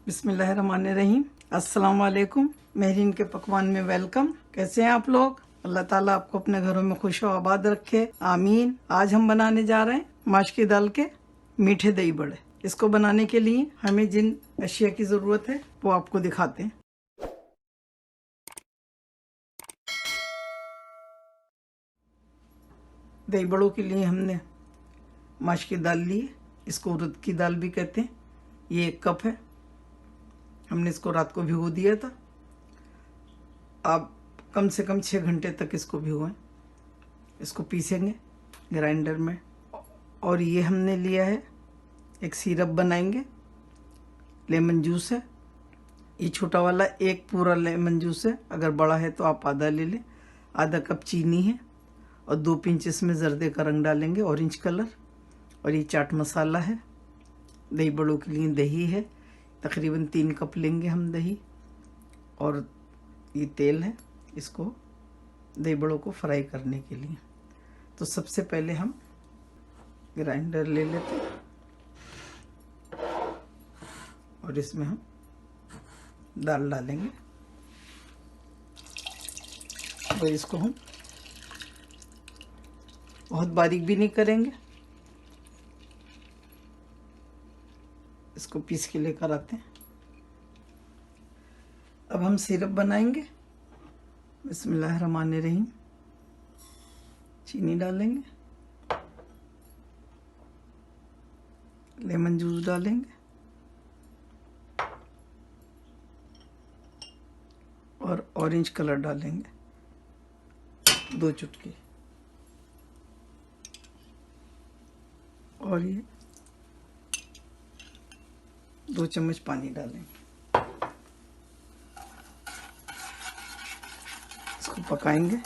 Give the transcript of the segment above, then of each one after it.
बिस्मिल्लाहिर्रहमानिर्रहीम। अस्सलाम वालेकुम। मेहरीन के पकवान में वेलकम। कैसे हैं आप लोग? अल्लाह ताला आपको अपने घरों में खुश व आबाद रखे, आमीन। आज हम बनाने जा रहे हैं माश की दाल के मीठे दही बड़े। इसको बनाने के लिए हमें जिन अशिया की ज़रूरत है वो आपको दिखाते हैं। दही बड़ों के लिए हमने माश की दाल ली है, इसको उड़द की दाल भी कहते हैं। ये 1 कप है। हमने इसको रात को भिगो दिया था। आप कम से कम 6 घंटे तक इसको भिगोएं। इसको पीसेंगे ग्राइंडर में। और ये हमने लिया है, एक सिरप बनाएंगे। लेमन जूस है, ये छोटा वाला 1 पूरा लेमन जूस है। अगर बड़ा है तो आप आधा ले लें। आधा कप चीनी है और 2 पिंच इसमें जर्दे का रंग डालेंगे, ऑरेंज कलर। और ये चाट मसाला है। दही बड़ों के लिए दही है, तकरीबन 3 कप लेंगे हम दही। और ये तेल है, इसको दही बड़ों को फ्राई करने के लिए। तो सबसे पहले हम ग्राइंडर ले लेते हैं और इसमें हम दाल डालेंगे। और इसको हम बहुत बारीक भी नहीं करेंगे, इसको पीस के लेकर आते हैं। अब हम सिरप बनाएंगे। बिस्मिल्लाहिर्रहमानिर्रहीम। चीनी डालेंगे, लेमन जूस डालेंगे और ऑरेंज कलर डालेंगे 2 चुटकी। और ये 2 चम्मच पानी डालेंगे। इसको पकाएंगे।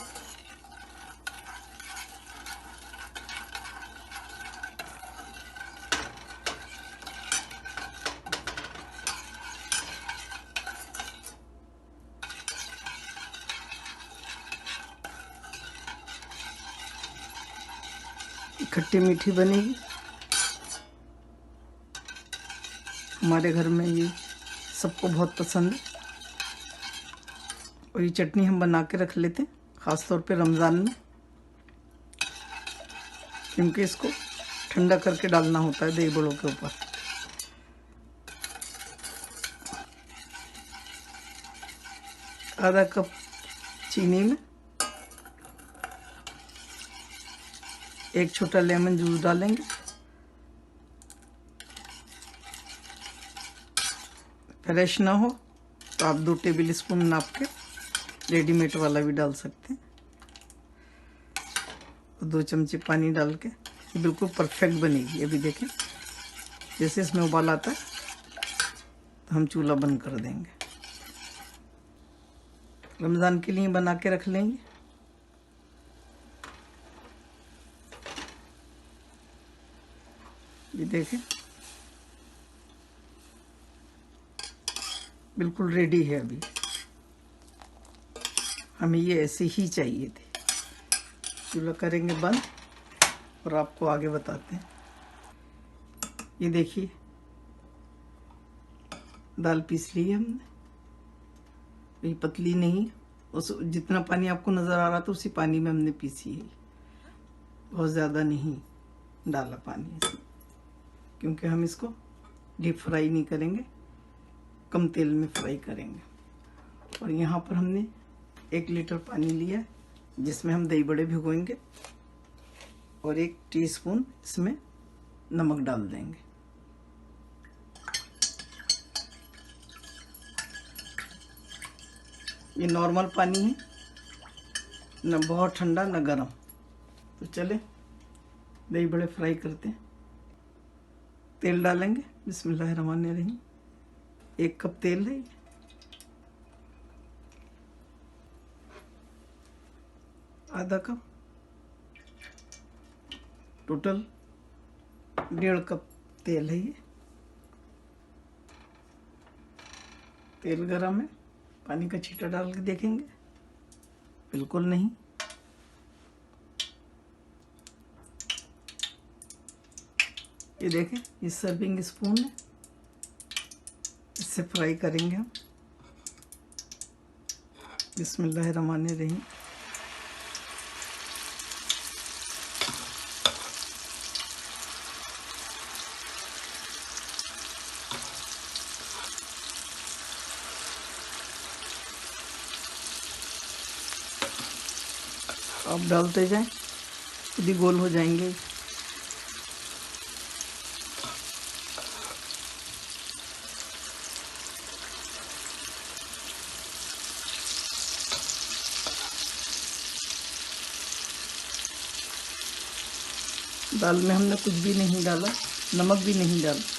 खट्टी मीठी बनेगी। हमारे घर में ये सबको बहुत पसंद है। और ये चटनी हम बना के रख लेते हैं, ख़ास तौर पे रमज़ान में, क्योंकि इसको ठंडा करके डालना होता है दही बड़ों के ऊपर। आधा कप चीनी में 1 छोटा लेमन जूस डालेंगे। फ्रेश ना हो तो आप 2 टेबल स्पून नाप के रेडीमेड वाला भी डाल सकते हैं। 2 चमचे पानी डाल के बिल्कुल परफेक्ट बनेगी। अभी देखें, जैसे इसमें उबाल आता है तो हम चूल्हा बंद कर देंगे। रमज़ान के लिए बना के रख लेंगे। ये देखें, बिल्कुल रेडी है। अभी हमें ये ऐसे ही चाहिए थे। चूल्हा करेंगे बंद और आपको आगे बताते हैं। ये देखिए, दाल पीस ली है हमने। ये पतली नहीं, उस जितना पानी आपको नज़र आ रहा था उसी पानी में हमने पीसी है। बहुत ज़्यादा नहीं डाला पानी इसमें, क्योंकि हम इसको डीप फ्राई नहीं करेंगे, कम तेल में फ्राई करेंगे। और यहाँ पर हमने 1 लीटर पानी लिया, जिसमें हम दही बड़े भिगोएंगे। और 1 टीस्पून इसमें नमक डाल देंगे। ये नॉर्मल पानी है, न बहुत ठंडा न गर्म। तो चले दही बड़े फ्राई करते हैं। तेल डालेंगे। बिस्मिल्लाहिर्रहमानिर्रहीम। 1 कप तेल है। आधा कप, टोटल 1.5 कप तेल है ये। तेल गरम है, पानी का छींटा डाल के देखेंगे, बिल्कुल नहीं। ये देखें, ये सर्विंग स्पून है, से फ्राई करेंगे हम। बिस्मिल्लाहिर्रहमानिर्रहीम। आप डालते जाएं, खुद ही गोल हो जाएंगे। दाल में हमने कुछ भी नहीं डाला, नमक भी नहीं डाला।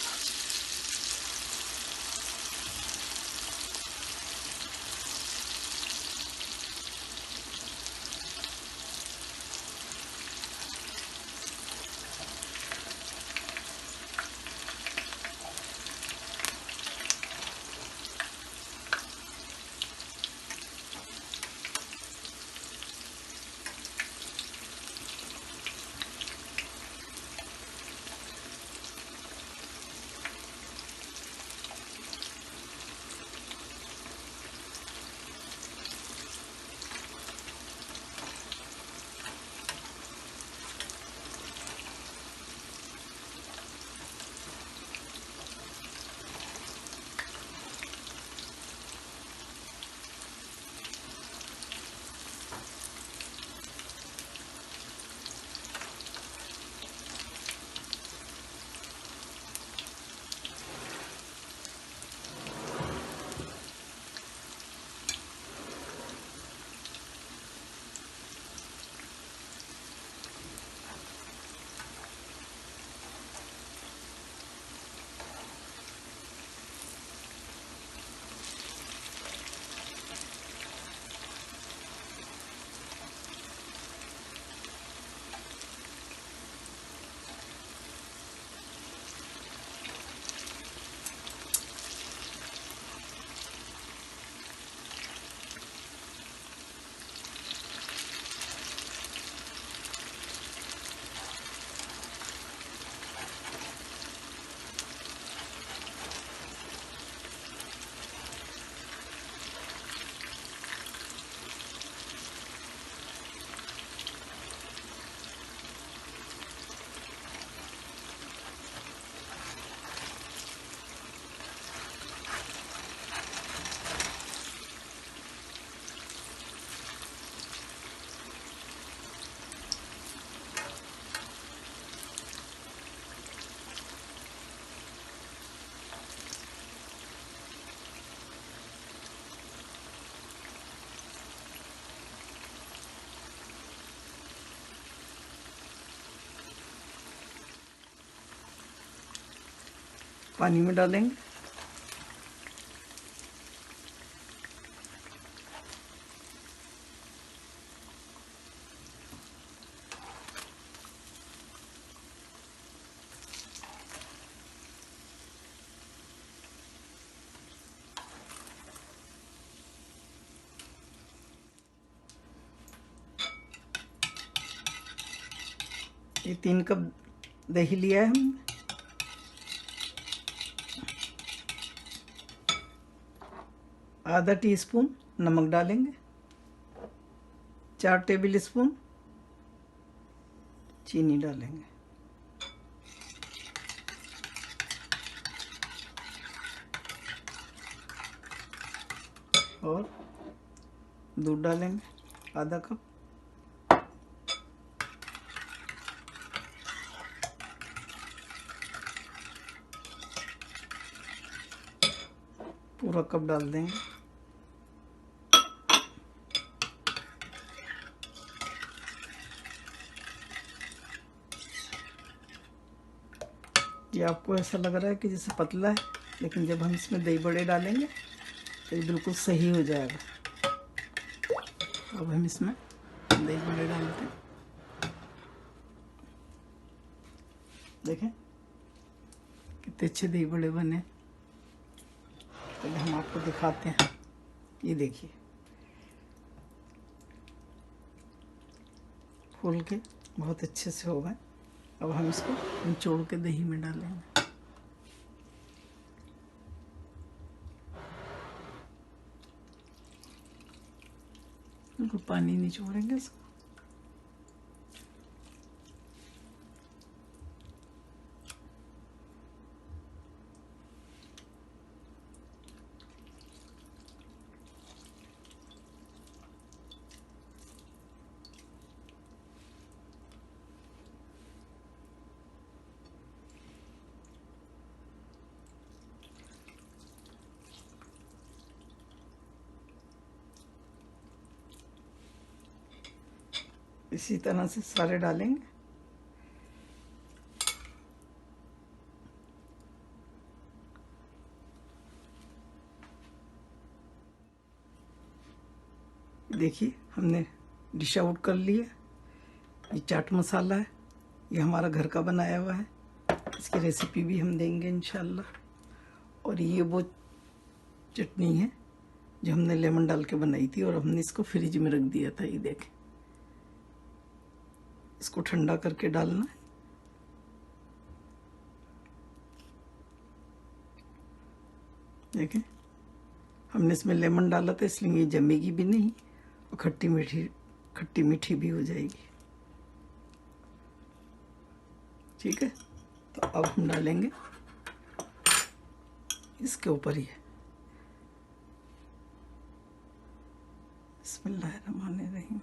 पानी में डालेंगे। ये 3 कप दही लिया है हमने। आधा टीस्पून नमक डालेंगे। 4 टेबल स्पून चीनी डालेंगे। और दूध डालेंगे आधा कप। पूरा कप डाल देंगे। ये आपको ऐसा लग रहा है कि जैसे पतला है, लेकिन जब हम इसमें दही बड़े डालेंगे तो ये बिल्कुल सही हो जाएगा। अब हम इसमें दही बड़े डालते हैं। देखें कितने अच्छे दही बड़े बने। पहले हम आपको दिखाते हैं। ये देखिए फूल के बहुत अच्छे से हो गए। अब हम इसको निचोड़ के दही में डालेंगे। बिल्कुल पानी नहीं छोड़ेंगे इसको। इसी तरह से सारे डालेंगे। देखिए हमने डिश आउट कर लिया। ये चाट मसाला है, ये हमारा घर का बनाया हुआ है। इसकी रेसिपी भी हम देंगे इंशाल्लाह। और ये वो चटनी है जो हमने लेमन डाल के बनाई थी और हमने इसको फ्रिज में रख दिया था। ये देखें, इसको ठंडा करके डालना है। देखें, हमने इसमें लेमन डाला था इसलिए ये जमेगी भी नहीं और खट्टी मीठी भी हो जाएगी। ठीक है, तो अब हम डालेंगे इसके ऊपर ही। बिस्मिल्लाहिर्रहमानिर्रहीम।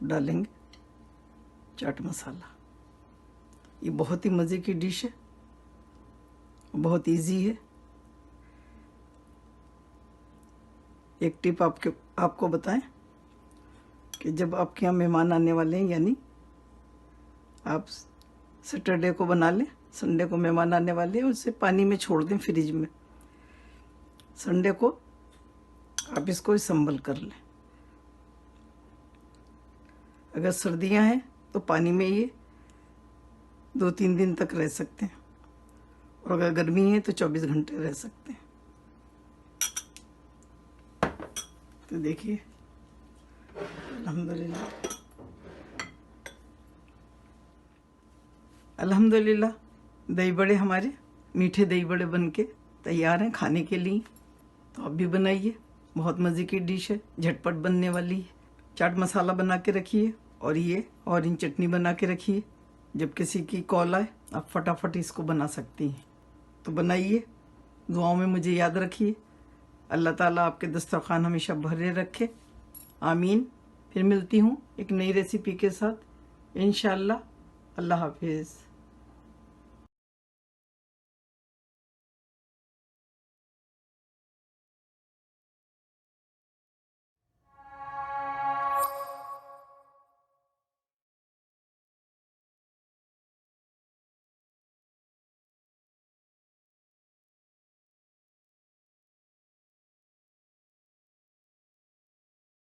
डालेंगे चाट मसाला। ये बहुत ही मज़े की डिश है, बहुत इजी है। एक टिप आपको बताएं कि जब आपके यहाँ मेहमान आने वाले हैं, यानी आप सैटरडे को बना लें, संडे को मेहमान आने वाले हैं, उसे पानी में छोड़ दें फ्रिज में। संडे को आप इसको असम्बल कर लें। अगर सर्दियां हैं तो पानी में ये 2-3 दिन तक रह सकते हैं, और अगर गर्मी है तो 24 घंटे रह सकते हैं। तो देखिए, अल्हम्दुलिल्लाह अल्हम्दुलिल्लाह दही बड़े हमारे मीठे दही बड़े बन के तैयार हैं खाने के लिए। तो आप भी बनाइए, बहुत मज़े की डिश है, झटपट बनने वाली है। चाट मसाला बना के रखिए और ये ऑरेंज चटनी बना के रखिए। जब किसी की कॉल आए आप फटाफट इसको बना सकती हैं। तो बनाइए, दुआओं में मुझे याद रखिए। अल्लाह ताला आपके दस्तरखान हमेशा भरे रखे, आमीन। फिर मिलती हूँ एक नई रेसिपी के साथ इंशाअल्लाह। अल्लाह हाफिज़।